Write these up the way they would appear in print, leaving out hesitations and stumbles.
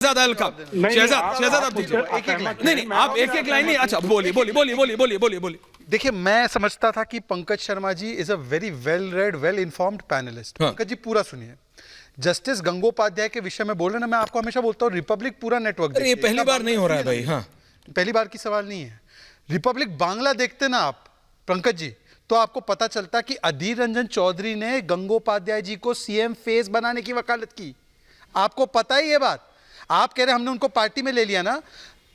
शहजाद आप दीजिए। नहीं, आप एक एक लाइन नहीं। अच्छा, बोलिए। देखिए, मैं समझता था कि Pankaj Sharma ji is a very well read, well informed panelist. Pankaj ji पूरा सुनिए। जस्टिस गंगोपाध्याय के विषय में बोल रहे ना, मैं आपको हमेशा बोलता हूँ रिपब्लिक पूरा नेटवर्क। अरे ये पहली बार नहीं हो रहा है भाई। हाँ, पहली बार की सवाल नहीं है। रिपब्लिक बांग्ला देखते ना आप पंकज जी, तो आपको पता चलता कि अधीर रंजन चौधरी ने गंगोपाध्याय जी को सीएम फेस बनाने की वकालत की। आपको पता ही ये बात। आप कह रहे हमने उनको पार्टी में ले लिया ना।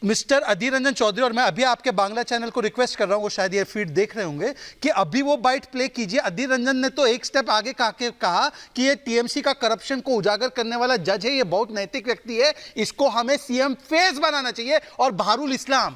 मिस्टर अधीर रंजन चौधरी, और मैं अभी आपके बांग्ला चैनल को रिक्वेस्ट कर रहा हूं, वो शायद ये फीड देख रहे होंगे, कि अभी वो बाइट प्ले कीजिए। अधीर रंजन ने तो एक स्टेप आगे कहा कि ये टीएमसी का करप्शन को उजागर करने वाला जज है, ये बहुत नैतिक व्यक्ति है, इसको हमें सीएम फेस बनाना चाहिए। और बहारुल इस्लाम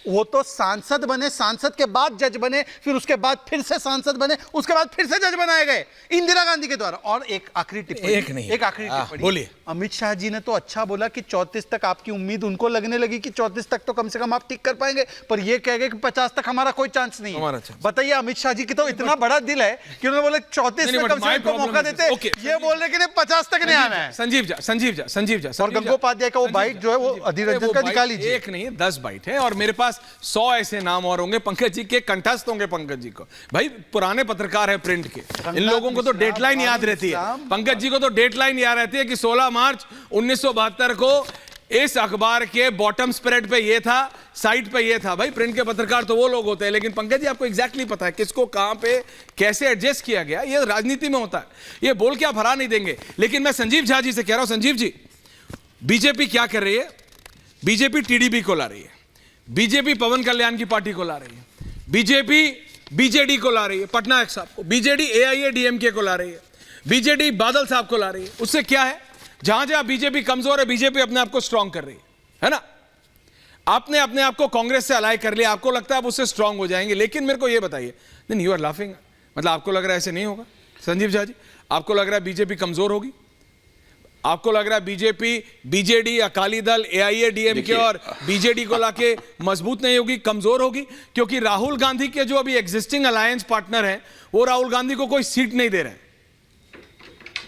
वो तो सांसद बने, सांसद के बाद जज बने, फिर उसके बाद फिर से सांसद बने, उसके बाद फिर से जज बनाए गए इंदिरा गांधी के द्वारा। और एक आखिरी टिप्पणी, एक आखिरी टिप्पणी बोलिए। अमित शाह जी ने तो अच्छा बोला कि 34 तक आपकी उम्मीद उनको लगने लगी कि 34 तक तो कम से कम आप टिक कर पाएंगे, पर ये कह गए कि 50 तक हमारा कोई चांस नहीं है। बताइए, अमित शाह जी की तो इतना बड़ा दिल है कि उन्होंने बोले 34 में कम से कम मौका देते, ये बोलने के लिए 50 तक नहीं आना है। संजीव जा। और गंगोपाध्याय का वो बाइट जो है वो अधीर रंजन का निकाल लीजिए। एक नहीं 10 बाइट है, और मेरे पास 100 ऐसे नाम और होंगे पंकज जी के, कंठस्थ होंगे पंकज जी को। भाई पुराने पत्रकार है प्रिंट के, इन लोगों को तो डेडलाइन याद रहती है। पंकज जी को तो डेडलाइन याद रहती है कि 16 मार्च 1972 को इस अखबार के बॉटम स्प्रेड पे ये था, साइट पे ये था। भाई प्रिंट के पत्रकार तो वो लोग होते हैं, लेकिन पंकज जी आपको एग्जैक्टली पता है किसको कहां पे कैसे एडजस्ट किया गया। ये राजनीति में होता है, ये बोल के आप हरा नहीं देंगे। लेकिन मैं संजीव झा जी से कह रहा हूं, संजीव जी, बीजेपी क्या कर रही है? बीजेपी टीडीपी को ला रही है, बीजेपी पवन कल्याण की पार्टी को ला रही है, बीजेपी बीजेडी को ला रही है, पटनायक साहब को, बीजेडी एआईएडीएमके को ला रही है, बीजेडी बादल साहब को ला रही है। उससे क्या है? जहां जहां बीजेपी कमजोर है, बीजेपी अपने आप को स्ट्रांग कर रही है ना। आपने अपने आप को कांग्रेस से अलाइ कर लिया, आपको लगता है आप उससे स्ट्रांग हो जाएंगे। लेकिन मेरे को यह बताइए, नहीं यू आर लाफिंग, मतलब आपको लग रहा है ऐसे नहीं होगा? संजीव झा जी, आपको लग रहा है बीजेपी कमजोर होगी? आपको लग रहा है बीजेपी बीजेडी, अकाली दल, एआईएडीएमके और बीजेडी को लाके मजबूत नहीं होगी, कमजोर होगी? क्योंकि राहुल गांधी के जो अभी एग्जिस्टिंग अलायंस पार्टनर हैं, वो राहुल गांधी को कोई सीट नहीं दे रहे हैं।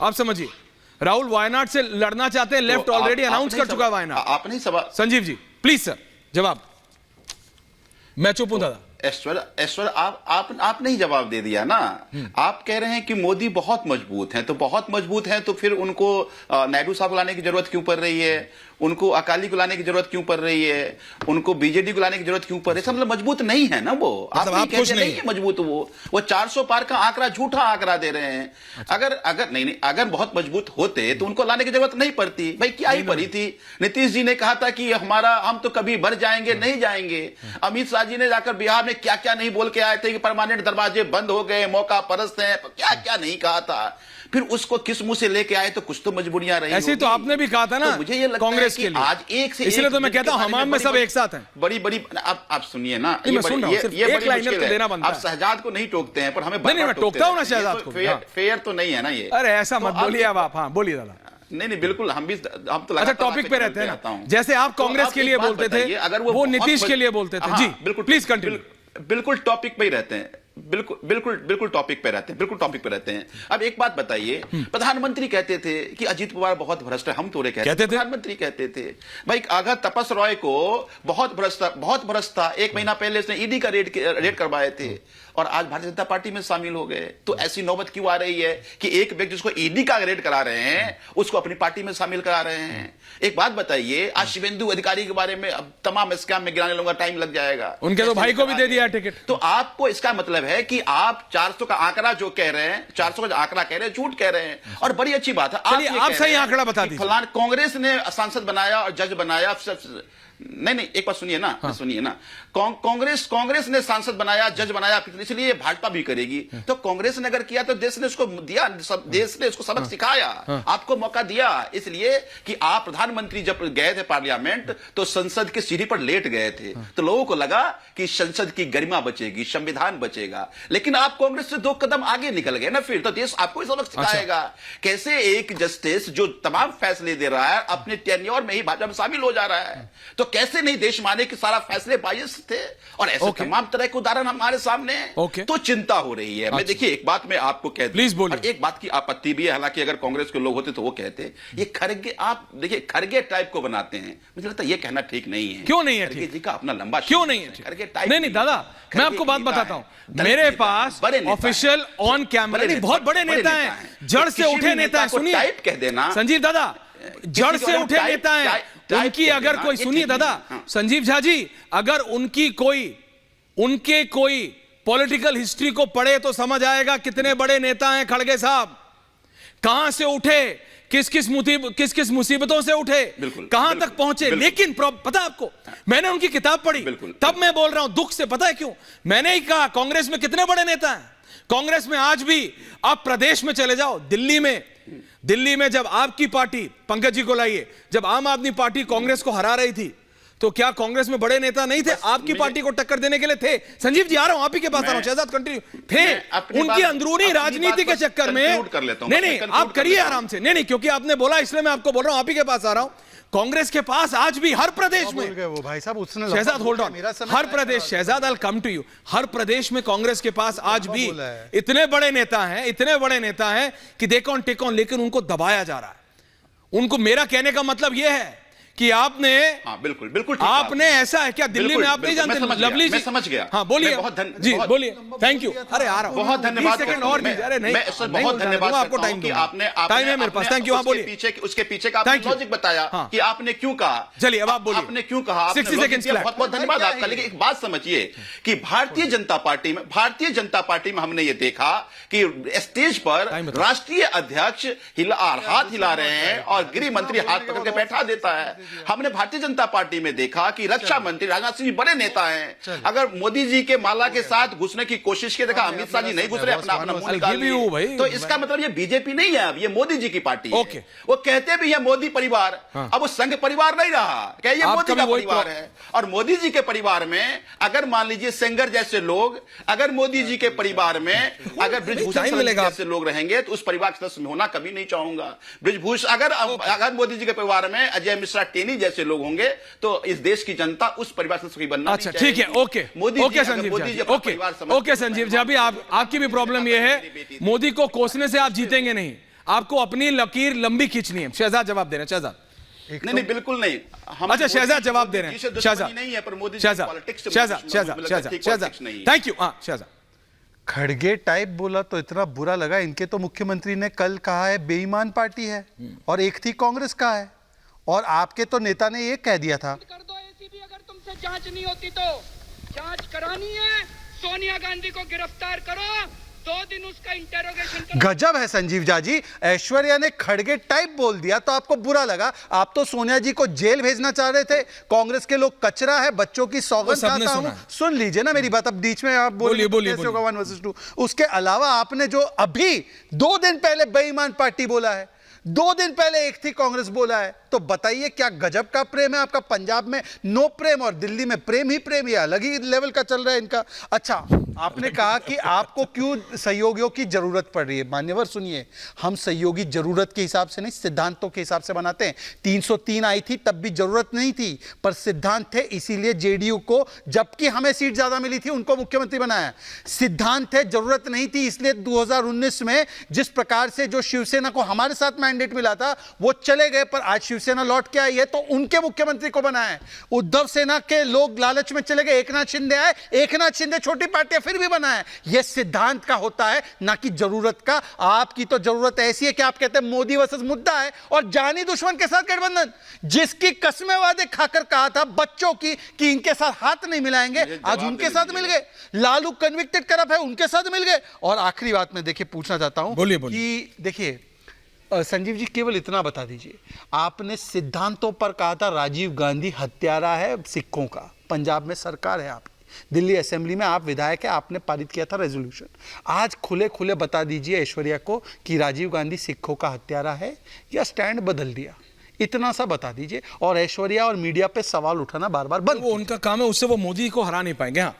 आप समझिए, राहुल वायनाड से लड़ना चाहते हैं, लेफ्ट ऑलरेडी अनाउंस कर चुका है वायनाड। आपने सवाल, संजीव जी प्लीज सर जवाब। मैं चुप हूं दादा। ऐश्वर आपने ही जवाब दे दिया ना। आप कह रहे हैं कि मोदी बहुत मजबूत हैं, तो बहुत मजबूत हैं तो फिर उनको नायडू साहब को लाने की जरूरत क्यों पड़ रही है? उनको अकाली को लाने की जरूरत क्यों पड़ रही है? उनको बीजेडी को लाने की जरूरत क्यों पड़ रही है? मतलब मजबूत नहीं है ना वो। आप कुछ नहीं है मजबूत। वो 400 पार का आंकड़ा झूठा आंकड़ा दे रहे हैं। अगर बहुत मजबूत होते तो उनको लाने की जरूरत नहीं पड़ती। भाई क्या ही पड़ी थी? नीतीश जी ने कहा था कि हम तो कभी बढ़ जाएंगे, नहीं जाएंगे। अमित शाह जी ने जाकर बिहार में क्या क्या नहीं बोल के आए थे कि परमानेंट दरवाजे बंद हो गए, मौका परस्त है, क्या क्या नहीं कहा था। फिर उसको किस मुंह से लेके आए? तो कुछ तो मजबूरियां रही। ऐसे तो आपने भी कहा था ना, तो मुझे ये लगता है कि आज एक से इसलिए तो मैं कहता हूं हमाम में सब एक साथ हैं। बड़ी आप सुनिए ना, ये बड़ी मुश्किल है। आप शहजाद को नहीं टोकते हैं, पर हमें नहीं टोकता हूं ना शहजाद को। फेयर तो नहीं है ना ये। अरे ऐसा मत बोलिए अब आप। हाँ बोलिए दादा। नहीं बिल्कुल, हम तो अच्छा टॉपिक पे रहते हैं। जैसे आप कांग्रेस के लिए बोलते थे, अगर वो नीतीश के लिए बोलते थे। जी बिल्कुल, प्लीज कंटिन्यू। बिल्कुल टॉपिक पे ही रहते हैं, बिल्कुल टॉपिक पे रहते हैं, बिल्कुल टॉपिक पे रहते हैं। अब एक बात बताइए, प्रधानमंत्री कहते थे कि अजीत पवार बहुत भ्रष्ट है, हम तो कहते थे। प्रधानमंत्री कहते थे भाई अगर तपस रॉय को बहुत भ्रष्ट था, 1 महीना पहले उसने ईडी का रेड करवाए थे, और आज भारतीय जनता पार्टी में शामिल हो गए। तो ऐसी नौबत क्यों आ रही है कि एक व्यक्ति जिसको ईडी का रेड करा रहे हैं उसको अपनी पार्टी में शामिल करा रहे हैं? एक बात बताइए, आज शिवेंदु अधिकारी के बारे में अब तमाम स्कैम में गिराने लूंगा, टाइम लग जाएगा। उनके तो भाई को भी दे दिया टिकट। तो आपको इसका मतलब है कि आप 400 का आंकड़ा जो कह रहे हैं, 400 का आंकड़ा कह रहे हैं, झूठ कह रहे हैं। और बड़ी अच्छी बात है, आप सही आंकड़ा बता दीजिए। फलान कांग्रेस ने सांसद बनाया और जज बनाया। नहीं एक बात सुनिए ना। हाँ। सुनिए ना, कांग्रेस ने सांसद बनाया, जज बनाया, इसलिए भाजपा भी करेगी। तो कांग्रेस ने अगर किया तो देश ने उसको दिया, देश ने उसको सबक सिखाया, आपको मौका दिया। इसलिए कि आप प्रधानमंत्री जब गए थे पार्लियामेंट तो संसद की सीढ़ी पर लेट गए थे, तो लोगों को लगा कि संसद की गरिमा बचेगी, संविधान बचेगा। लेकिन आप कांग्रेस से 2 कदम आगे निकल गए ना, फिर तो देश आपको सबक सिखाएगा। कैसे एक जस्टिस जो तमाम फैसले दे रहा है अपने टेन्योर में ही भाजपा में शामिल हो जा रहा है। तो कैसे नहीं देश माने कि सारा फैसले बायस थे, और ऐसे तमाम तरह के उदाहरण हमारे सामने हैं। तो चिंता हो रही है। मैं देखिए एक बात मैं आपको कह प्लीज बोलिए। और एक बात की आपत्ति भी है, हालांकि अगर कांग्रेस के लोग होते तो वो कहते ये खड़गे, आप देखिए खड़गे टाइप को बनाते हैं, मुझे लगता है ये कहना ठीक नहीं है। क्यों नहीं है खड़गे जी का अपना लंबा क्यों नहीं है खड़गे टाइप नहीं दादा, मैं आपको बात बताता हूं, मेरे पास ऑफिशियल ऑन कैमरा बहुत बड़े नेता हैं, जड़ से उठे नेता हैं। सुनिए टाइप कह देना संजीव दादा, जड़ से उठे नेता हैं, उनकी अगर कोई, सुनिए दादा संजीव झा जी, अगर उनके कोई पॉलिटिकल हिस्ट्री को पढ़े तो समझ आएगा कितने बड़े नेता हैं खड़गे साहब, कहां से उठे, किस किस मुसीबतों से उठे, कहां तक पहुंचे। लेकिन पता आपको, मैंने उनकी किताब पढ़ी, तब मैं बोल रहा हूं दुख से। पता है क्यों? मैंने ही कहा कांग्रेस में कितने बड़े नेता हैं। कांग्रेस में आज भी, आप प्रदेश में चले जाओ, दिल्ली में जब आपकी पार्टी, पंकज जी को लाइए, जब आम आदमी पार्टी कांग्रेस को हरा रही थी, तो क्या कांग्रेस में बड़े नेता नहीं थे? आपकी पार्टी को टक्कर देने के लिए थे। संजीव जी आ रहा हूं, आप ही के पास आ रहा हूं, शहजाद कंटिन्यू थे। उनकी अंदरूनी राजनीति के चक्कर में, नहीं आप करिए आराम से, नहीं क्योंकि आपने बोला इसलिए मैं आपको बोल रहा हूं, आप ही के पास आ रहा हूं। कांग्रेस के पास आज भी हर प्रदेश में, वो भाई साहब उसने शहजाद होल्ड ऑन, हर प्रदेश, Shahzad I will come to you, हर प्रदेश में कांग्रेस के पास आज भी इतने बड़े नेता हैं कि दे कैन टेक ऑन, लेकिन उनको दबाया जा रहा है। उनको, मेरा कहने का मतलब यह है कि आपने, बिल्कुल आपने ऐसा है क्या दिल्ली में, आप नहीं जानते? लवली जी, मैं समझ गया। हाँ बोलिए जी, बोलिए। Thank you. अरे आ रहा हूं, बहुत धन्यवाद। सेकंड और दीजिए। अरे नहीं, बहुत धन्यवाद आपको टाइम कि आपने टाइम है मेरे पास। Thank you. हाँ बोलिए। उसके पीछे का आपने लॉजिक बताया कि आपने क्यों कहा। चलिए अब आप बोलिए। आपने क्यों कहा, 60 सेकंड्स। बहुत बहुत धन्यवाद आपका। लेकिन एक बात समझिए कि भारतीय जनता पार्टी में हमने ये देखा कि स्टेज पर राष्ट्रीय अध्यक्ष हाथ हिला रहे हैं और गृह मंत्री हाथ पकड़ के बैठा देता है। हमने भारतीय जनता पार्टी में देखा कि रक्षा मंत्री राजनाथ सिंह बड़े नेता हैं, अगर मोदी जी के माला के साथ घुसने की कोशिश की, देखा अमित शाह जी नहीं घुस रहे, अपना मुंह निकाल लिए। तो इसका मतलब ये बीजेपी नहीं है, अब ये मोदी जी की पार्टी है। वो कहते भी है मोदी परिवार, अब वो संघ परिवार नहीं रहा, क्या ये मोदी का परिवार है। और मोदी जी के परिवार में अगर मान लीजिए सेंगर जैसे लोग, अगर मोदी जी के परिवार में अगर बृजभूषण जैसे लोग रहेंगे तो उस परिवार के सदस्य होना कभी नहीं चाहूंगा। बृजभूषण अगर मोदी जी के परिवार में अजय मिश्रा टेनी जैसे लोग होंगे तो इस देश की जनता उस परिवार से सुखी बनना। अच्छा ठीक है, ओके संजीव जी, ओके संजीव जी, अभी आपकी भी प्रॉब्लम यह है, मोदी को कोसने से आप जीतेंगे नहीं, आपको अपनी लकीर लंबी खींचनी है। शहजाद जवाब दे रहे हैं। शहजाद नहीं बिल्कुल नहीं। अच्छा शहजाद जवाब दे रहे हैं। शहजाद नहीं है, पर मोदी शहजाद थैंक यू। हाँ शहजाद, खड़गे टाइप बोला तो इतना बुरा लगा। इनके तो मुख्यमंत्री ने कल कहा है बेईमान पार्टी है, और एक थी कांग्रेस का है, और आपके तो नेता ने ये कह दिया था। कर दो एसीबी, अगर तुमसे जांच नहीं होती तो जांच करानी है, सोनिया गांधी को गिरफ्तार करो, 2 दिन उसका इंटेरोगेशन करो। गजब है संजीव झा जी, ऐश्वर्या ने खड़गे टाइप बोल दिया तो आपको बुरा लगा। आप तो सोनिया जी को जेल भेजना चाह रहे थे। कांग्रेस के लोग कचरा है, बच्चों की सौगंध खाता हूं। सुन लीजिए ना मेरी बात, अब बीच में आप बोलिए 1 वर्सेस 2। उसके अलावा आपने जो अभी 2 दिन पहले बेईमान पार्टी बोला है, 2 दिन पहले एक थी कांग्रेस बोला है, तो बताइए क्या गजब का प्रेम है आपका। पंजाब में नो प्रेम और दिल्ली में प्रेम ही प्रेम, या अलग ही लेवल का चल रहा है इनका। अच्छा, आपने कहा कि आपको क्यों सहयोगियों की जरूरत पड़ रही है। मान्यवर सुनिए, हम सहयोगी जरूरत के हिसाब से नहीं, सिद्धांतों के हिसाब से बनाते हैं। 303 आई थी तब भी जरूरत नहीं थी, पर सिद्धांत थे, इसीलिए जेडीयू को, जबकि हमें सीट ज्यादा मिली थी, उनको मुख्यमंत्री बनाया। सिद्धांत थे, जरूरत नहीं थी, इसलिए 2019 में जिस प्रकार से जो शिवसेना को हमारे साथ मैंडेट मिला था वो चले गए, पर आज शिवसेना लौट के आई है तो उनके मुख्यमंत्री को बनाया है। उद्धव सेना के लोग लालच में चले गए, एकनाथ शिंदे आए, एकनाथ शिंदे छोटी पार्टी फिर भी बनाया है। यह सिद्धांत का होता है, ना कि जरूरत का। आपकी तो जरूरत ऐसी है कि आप कहते हैं मोदी वर्सेस मुद्दा है, और जानी दुश्मन के साथ गठबंधन, जिसकी कस्में वादे खाकर कहा था बच्चों की कि इनके साथ हाथ नहीं मिलाएंगे, आज उनके साथ मिल गए। लालू कन्विक्टेड करप्ट है, उनके साथ मिल गए। और आखिरी बात मैं देखिए पूछना चाहता हूं कि देखिए संजीव जी, केवल इतना बता दीजिए, आपने सिद्धांतों पर कहा था राजीव गांधी हत्यारा है सिखों का, पंजाब में सरकार है आपकी, दिल्ली असेंबली में आप विधायक है, आपने पारित किया था रेजोल्यूशन। आज खुले खुले बता दीजिए ऐश्वर्या को कि राजीव गांधी सिखों का हत्यारा है या स्टैंड बदल दिया, इतना सा बता दीजिए। और ऐश्वर्या और मीडिया पे सवाल उठाना बार बार बंद, वो उनका काम है, उससे वो मोदी को हरा नहीं पाएंगे। हाँ